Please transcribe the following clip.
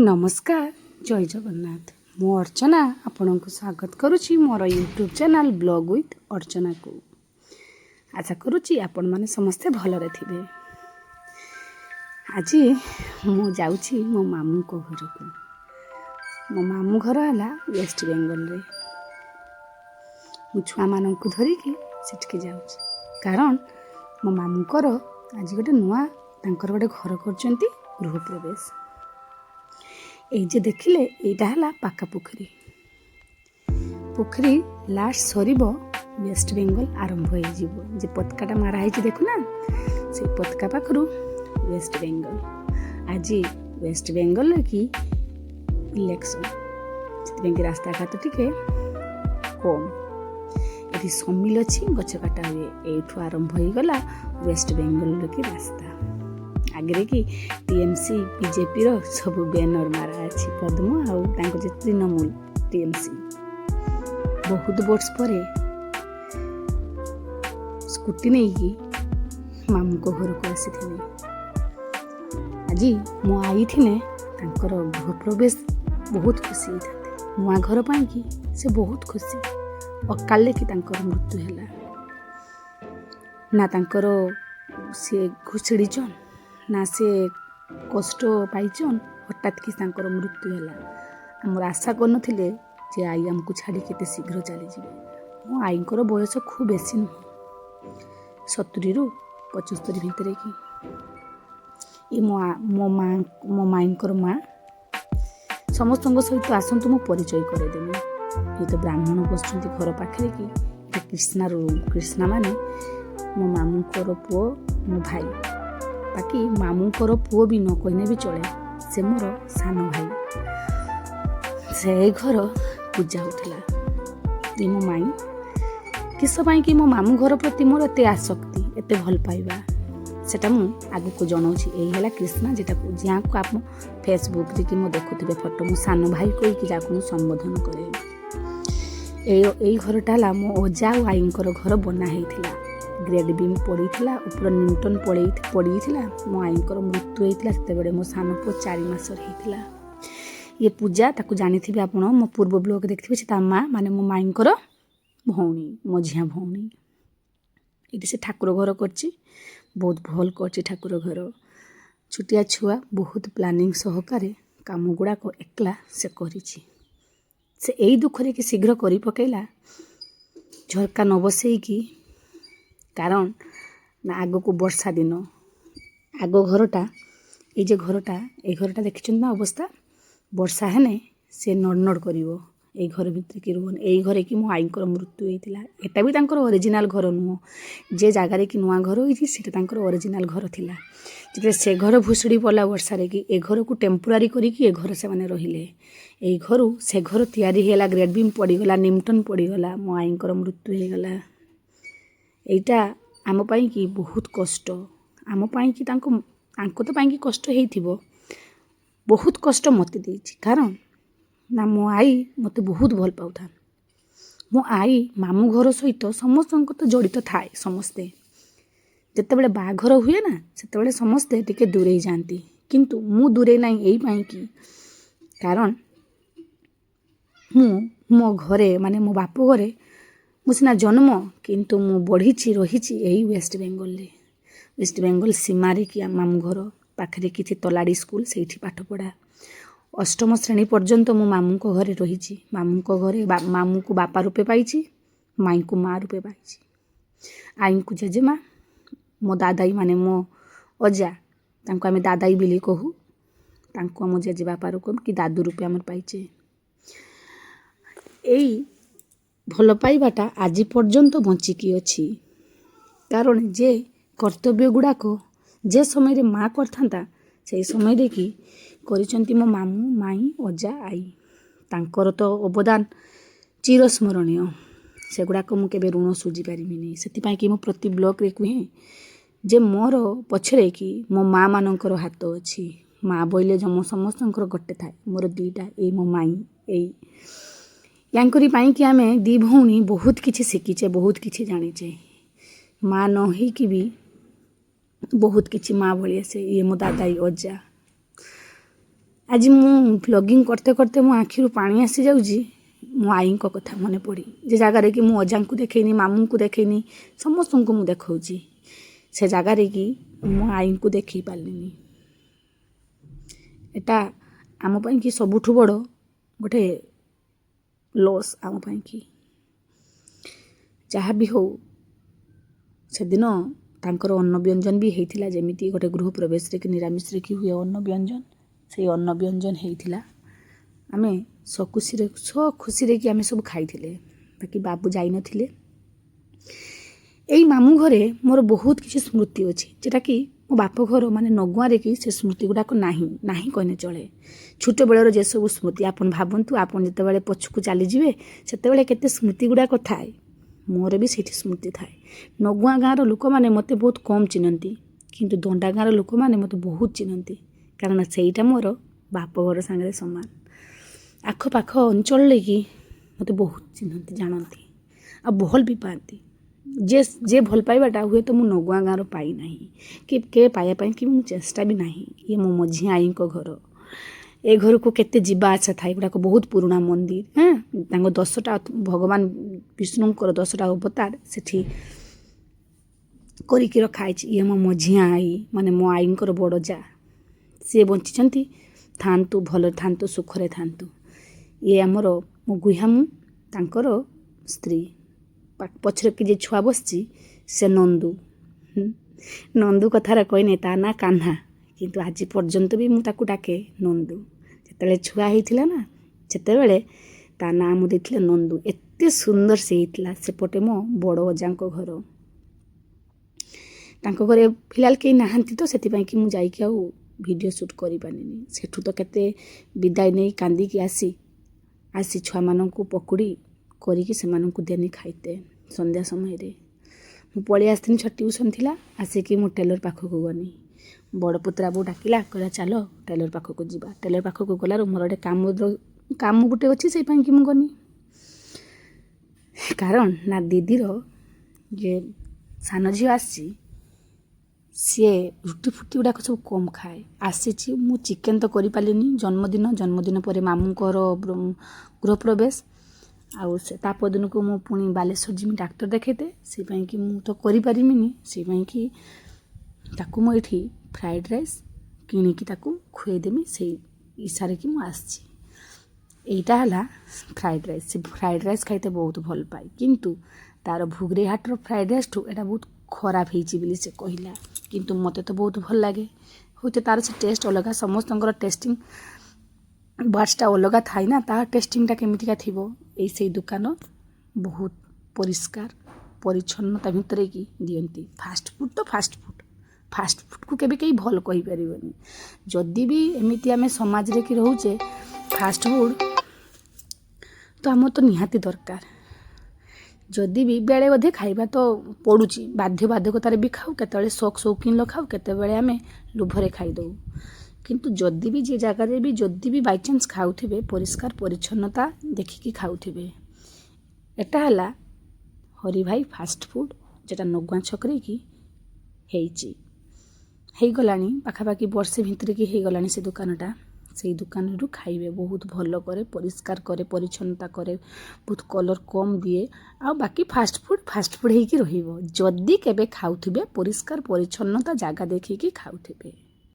नमस्कार जय जगन्नाथ मु अर्चना आपण को स्वागत करुच्ची मोर यूट्यूब चैनल ब्लॉग विथ अर्चना को। आशा करुच्ची आपण माने समस्ते भलरे थिबे। आज मु जाउची मो मामू को घर को। मो मामू घर हला वेस्ट बेंगल रे। मु छुआ मानन को धरी के सेठके जाउची कारण मो मामू कर आज गोटे नुआ तांकर गोटे घर करचंती गृह प्रवेश। এই যে ଦେଖିଲେ ଏଇଟା ହେଲା ପାକା ପୋଖରୀ। ପୋଖରୀ ଲାଷ୍ଟ ସରିବ ୱେଷ୍ଟ ବେଙ୍ଗଲ ଆରମ୍ଭ ହେଇଯିବ। ଯେ ପତାକାଟା ମାରା ହେଇଛି ଦେଖୁନା ସେଇ ପତାକା ପାଖରୁ ୱେଷ୍ଟ ବେଙ୍ଗଲ। ଆଜି ୱେଷ୍ଟ ବେଙ୍ଗଲରେ କି ଇଲେକ୍ସନ, ସେଥିପାଇଁ କି ରାସ୍ତାଘାଟ ଟିକେ କମ୍। ଏଠି ସମିଲ ଅଛି, ଗଛ କାଟା ହୁଏ। ଏଇଠୁ ଆରମ୍ଭ ହେଇଗଲା ୱେଷ୍ଟ ବେଙ୍ଗଲର କି ରାସ୍ତା। आगे कि टीएमसी बीजेपी रो सब बैनर मारा अच्छी पद्म आउ तृणमूल टीएमसी बहुत वर्ष पर स्कूटी नहीं कि मामू को घर को आसी थे। आज मो आई थिने गृह प्रवेश बहुत खुशी होते नुआ घर पाई कि से बहुत खुशी। अकाले कि मृत्यु है ना सी घुषड़ीचन ना से कष्ट पाइचन हठात कि मृत्यु है। आमर आशा करनथिले जे आई आमको छाड़ी केते शीघ्र चली जाए। मो आईकर बयस खूब बेसी नुह 70 रु 75 भितर कि ये मो माईकर माँ समस्त सहित आसतु मो परिचय करदेमी। ये तो ब्राह्मण बसुँच घर पाखे कि कृष्णा माने मो मामूकर पुओ मो भाई। बाकी मामूकर पुओ भी न कहने भी चले, से मोर सान भाई। से घर पूजा होता मो माई किस कि मो मामू घर प्रति मोर एत आसक्ति एत भल पाइबा सेटा मु आगु को जनाऊँगी। यही है कृष्णा जेटा जहाँ को आप फेसबुक रे कि मो देखुवे फोटो मो सान भाई कहीकि जहाँ संबोधन करे। यही घरटा है मो ओजा और आईकर घर बना होता। ग्रेड बीम पड़ा ऊपर न्यूटन पड़ा मो आईकर मृत्यु होता से मो सान पु 4 मास होता। ये पूजा ताकू जानी आप मो पूर्व ब्लॉग देखिए से माँ माने मो माईकर भौणी मझिया भौणी। ये से ठाकुर घर करची बहुत भल करची ठाकुर घर। छुटिया छुआ बहुत प्लानिंग सहकारे काम गुड़ाक एकला से करिछि। से यही दुखरे कि शीघ्र करी पकेला झरका न बसैकी कारण ना आग को वर्षा दिन आग घरटा ये जे घरटा देखिछन ना अवस्था वर्षा हेने से नड़ करिवो। ए घर भितर कि रुहन ए घरे कि मो आईकर मृत्यु होता। एटा भी तांकर ओरिजिनल घर नुह जे जगार कि नुआ घर होइछि सेटा तांकर ओरिजिनल घर थिला। जे से घर भुसुड़ी पड़ा वर्षा रे कि ए घर को टेम्पोरारी करी कि ए घर से माने रहिले। ए घर से घर तैयारी हैला ग्रेड बीम पड़ीगला न्यूटन पड़ीगला मो आईकर मृत्यु होगला। एटा आम पाई कि बहुत कष्ट आम पाई कि तांको तो पाई कि कष्ट हेइथिबो बहुत कष्ट मते देछि कारण ना मो आई मते बहुत भल पाउथा। मो आई मामू घर सहित समस्त तो जड़ित थाए। समस्ते जिते बड़े बाघर हुए ना से समस्ते टिके दूरे जाती किंतु मु दूरे ना यही पाई कि कारण मो घरे माने मो बाप घरे मु सिना जन्म किंतु मु बढ़ी रही यही वेस्ट बेंगल रे। वेस्ट बेंगल सीमारे कि मामू घर पाखे किसी तलाड़ी स्कूल से पाठ पढ़ा 8म श्रेणी पर्यंत मो मामू को घरे रही। मामू को घरे मामू को बापा रूपे पाई माई को माँ रूपे पाई आई को जेजेमा मो दादाई माने मो अजा तांको आमे दादाई बिली कहू तांको मो जेजे बापा रूप कि दादू रूपे आम पाइचे। यही भल पाइबाटा आज पर्यंत बंचिकी अच्छी कारण जे कर्तव्य गुड़ाक जे समय रे माँ करथांता से समय रे कि करिसंती मो मामू माई अजा आई तांकर तो अवदान चिरस्मरणीय से गुड़ाक मु केबे ऋण सुझी पारिबिनी। सेतिपाई कि मो प्रति ब्लॉग रे कहे जे मोर पछरे कि मो माँ मानकर हाथ अच्छी। माँ बोले जम समस्तंकर गोटे थाए मोर 2टा ए मो माई ए यांकरी पाई कि आमे 2 भौणी बहुत किछि शिखीचे बहुत किछि जानिचे। माँ न ही कि भी बहुत किछि माँ भली से ये मो दादाई अजा ଆଜି ମୁଁ ବ୍ଲଗିଂ करते करते ମୋ ଆଖିରୁ ପାଣି ଆସିଯାଉଛି ମୋ ଆଈଙ୍କ କଥା ମନେ ପଡ଼ି ଯେ ଜାଗାରେ କି ମୁଁ ଅଜାଙ୍କୁ ଦେଖେଇନି ମାମୁଁଙ୍କୁ ଦେଖେଇନି ସମସ୍ତଙ୍କୁ ମୁଁ ଦେଖାଉଛି ସେ ଜାଗାରେ କି ମୋ ଆଈଙ୍କୁ ଦେଖେଇ ପାରିଲିନି। ଏଟା ଆମ ପାଇଁ କି ସବୁଠୁ ବଡ଼ ଗୋଟେ ଲସ୍ ଆମ ପାଇଁ କି ଯାହା ବି ହଉ ସେଦିନ ତାଙ୍କର ଅନ୍ନ ବ୍ୟଞ୍ଜନ ବି ହେଇଥିଲା ଯେମିତି ଗୋଟେ ଗୃହ ପ୍ରବେଶରେ କି ନିରାମିଷରେ କି ହୁଏ ଅନ୍ନ ବ୍ୟଞ୍ଜନ ସେଇ ଅନ୍ନ ବ୍ୟଞ୍ଜନ ହେଇଥିଲା। ଆମେ ଖୁସିରେ କି ଆମେ ସବୁ ଖାଇଥିଲେ ବାକି ବାବୁ ଯାଇନଥିଲେ। ଏଇ ମାମୁଁ ଘରେ ମୋର ବହୁତ କିଛି ସ୍ମୃତି ଅଛି ଯେଉଁଟାକି ମୋ ବାପ ଘର ମାନେ ନଗୁଆଁରେ କି ସେ ସ୍ମୃତି ଗୁଡ଼ାକ ନାହିଁ କହିଲେ ଚଳେ। ଛୋଟବେଳର ଯେସବୁ ସ୍ମୃତି ଆପଣ ଭାବନ୍ତୁ ଆପଣ ଯେତେବେଳେ ପଛକୁ ଚାଲିଯିବେ ସେତେବେଳେ କେତେ ସ୍ମୃତି ଗୁଡ଼ାକ ଥାଏ। ମୋର ବି ସେଇଠି ସ୍ମୃତି ଥାଏ। ନଗୁଆଁ ଗାଁର ଲୋକମାନେ ମୋତେ ବହୁତ କମ୍ ଚିହ୍ନନ୍ତି କିନ୍ତୁ ଦଣ୍ଡା ଗାଁର ଲୋକମାନେ ମୋତେ ବହୁତ ଚିହ୍ନନ୍ତି କାରଣ ସେଇଟା ମୋର ବାପଘର ସାଙ୍ଗରେ ସମାନ। ଆଖପାଖ ଅଞ୍ଚଳରେ କି ମୋତେ ବହୁତ ଚିହ୍ନନ୍ତି ଜାଣନ୍ତି ଆଉ ଭଲ ବି ପାଆନ୍ତି। ଯେ ଭଲ ପାଇବାଟା ହୁଏତ ମୁଁ ନଗୁଆଁ ଗାଁର ପାଇନାହିଁ କି କେବେ ପାଇବା ପାଇଁ କି ମୁଁ ଚେଷ୍ଟା ବି ନାହିଁ। ଇଏ ମୋ ମଝି ଆଈଙ୍କ ଘର। ଏ ଘରକୁ କେତେ ଯିବା ଆସିବା ଥାଏ ଗୁଡ଼ାକ ବହୁତ ପୁରୁଣା ମନ୍ଦିର ତାଙ୍କ 10ଟା ଭଗବାନ ବିଷ୍ଣୁଙ୍କର 10ଟା ଅବତାର ସେଠି କରିକି ରଖାହେଇଛି। ଇଏ ମୋ ମଝିଆ ଆଈ ମାନେ ମୋ ଆଈଙ୍କର ବଡ଼ ଯା ସିଏ ବଞ୍ଚିଛନ୍ତି ଥାଆନ୍ତୁ ଭଲରେ ଥାଆନ୍ତୁ ସୁଖରେ ଥାଆନ୍ତୁ। ଇଏ ଆମର ମୋ ଗୁହାମୁଁ ତାଙ୍କର ସ୍ତ୍ରୀ ପଛରେ କି ଯେ ଛୁଆ ବସିଛି ସେ ନନ୍ଦୁ କଥାରେ କହିନି ତା ନା କାହ୍ନା କିନ୍ତୁ ଆଜି ପର୍ଯ୍ୟନ୍ତ ବି ମୁଁ ତାକୁ ଡାକେ ନନ୍ଦୁ। ଯେତେବେଳେ ଛୁଆ ହେଇଥିଲା ନା ସେତେବେଳେ ତା ନାଁ ମୁଁ ଦେଇଥିଲେ ନନ୍ଦୁ। ଏତେ ସୁନ୍ଦର ସେ ହେଇଥିଲା। ସେପଟେ ମୋ ବଡ଼ ଅଜାଙ୍କ ଘର ତାଙ୍କ ଘରେ ଫିଲହାଲ କେହି ନାହାନ୍ତି ତ ସେଥିପାଇଁ କି ମୁଁ ଯାଇକି ଆଉ ଭିଡ଼ିଓ ସୁଟ୍ କରିପାରିନି। ସେଠୁ ତ କେତେ ବିଦାୟ ନେଇ କାନ୍ଦିକି ଆସି ଛୁଆମାନଙ୍କୁ ପକୁଡ଼ି କରିକି ସେମାନଙ୍କୁ ଦେନି ଖାଇତେ ସନ୍ଧ୍ୟା ସମୟରେ। ମୁଁ ପଳେଇ ଆସିଥିଲି ଛୁଆ ଟ୍ୟୁସନ୍ ଥିଲା ଆସିକି ମୁଁ ଟେଲର ପାଖକୁ ଗନି। ବଡ଼ ପୁତୁରା ବୋଉ ଡାକିଲା କହିଲା ଚାଲ ଟେଲର ପାଖକୁ ଯିବା। ଟେଲର ପାଖକୁ ଗଲାରୁ ମୋର ଗୋଟେ କାମ ଗୋଟେ ଅଛି ସେଇ ପାଇଁ କି ମୁଁ ଗନି। କାରଣ ନା ଦିଦିର ଯେ ସାନ ଝିଅ ଆସିଛି ସିଏ ରୁଟି ଫୁଟି ଗୁଡ଼ାକ ସବୁ କମ୍ ଖାଏ। ଆସିଛି ମୁଁ ଚିକେନ୍ ତ କରିପାରିଲିନି ଜନ୍ମଦିନ ପରେ ମାମୁଁଙ୍କର ଗୃହପ୍ରବେଶ ଆଉ ସେ ତା ପରଦିନକୁ ମୁଁ ପୁଣି ବାଲେଶ୍ୱର ଯିମି ଡାକ୍ତର ଦେଖେଇତେ ସେଇ ପାଇଁ କି ମୁଁ ତ କରିପାରିବିନି। ସେଇ ପାଇଁ କି ତାକୁ ମୁଁ ଏଇଠି ଫ୍ରାଏଡ଼୍ ରାଇସ୍ କିଣିକି ତାକୁ ଖୁଆଇଦେମି ସେଇ ଇଚ୍ଛାରେ କି ମୁଁ ଆସିଛି। ଏଇଟା ହେଲା ଫ୍ରାଏଡ଼୍ ରାଇସ୍। ସେ ଫ୍ରାଏଡ଼୍ ରାଇସ୍ ଖାଇତେ ବହୁତ ଭଲ ପାଏ କିନ୍ତୁ ତାର ଭୁଗରେଇ ହାଟର ଫ୍ରାଏଡ଼୍ ରାଇସ୍ଠୁ ଏଇଟା ବହୁତ ଖରାପ ହେଇଛି ବୋଲି ସେ କହିଲା କିନ୍ତୁ ମୋତେ ତ ବହୁତ ଭଲ ଲାଗେ। ହୁଏତ ତାର ସେ ଟେଷ୍ଟ ଅଲଗା ସମସ୍ତଙ୍କର ଟେଷ୍ଟିଂ ବାର୍ସଟା ଅଲଗା ଥାଏ ନା ତା ଟେଷ୍ଟିଂଟା କେମିତିକା ଥିବ। ସେଇ ଦୋକାନ ବହୁତ ପରିଷ୍କାର ପରିଚ୍ଛନ୍ନତା ଭିତରେ କି ଦିଅନ୍ତି। ଫାଷ୍ଟଫୁଡ଼କୁ କେବେ କେହି ଭଲ କହିପାରିବନି। ଯଦି ବି ଏମିତି ଆମେ ସମାଜରେ କି ରହୁଛେ ଫାଷ୍ଟଫୁଡ଼ ତ ଆମର ତ ନିହାତି ଦରକାର। ଯଦି ବି ବେଳେ ବୋଧେ ଖାଇବା ତ ପଡ଼ୁଛି ବାଧ୍ୟତାରେ ବି ଖାଉ କେତେବେଳେ ସୌଖିନ ଖାଉ କେତେବେଳେ ଆମେ ଲୋଭରେ ଖାଇଦେଉ କିନ୍ତୁ ଯଦି ବି ଯେ ଜାଗାରେ ବି ଯଦି ବି ବାଇଚାନ୍ସ ଖାଉଥିବେ ପରିଷ୍କାର ପରିଚ୍ଛନ୍ନତା ଦେଖିକି ଖାଉଥିବେ। ଏଟା ହେଲା ହରିଭାଇ ଫାଷ୍ଟଫୁଡ଼ ଯେଟା ନଗୁଆଁ ଛକରେ କି ହେଇଗଲାଣି ପାଖାପାଖି ବର୍ଷେ ଭିତରେ କି ହେଇଗଲାଣି ସେ ଦୋକାନଟା। ସେଇ ଦୋକାନରୁ ଖାଇବେ ବହୁତ ଭଲ କରେ ପରିଷ୍କାର କରେ ପରିଚ୍ଛନ୍ନତା କରେ ବହୁତ କଲର୍ କମ୍ ଦିଏ ଆଉ ବାକି ଫାଷ୍ଟଫୁଡ଼ ହେଇକି ରହିବ। ଯଦି କେବେ ଖାଉଥିବେ ପରିଷ୍କାର ପରିଚ୍ଛନ୍ନତା ଜାଗା ଦେଖିକି ଖାଉଥିବେ।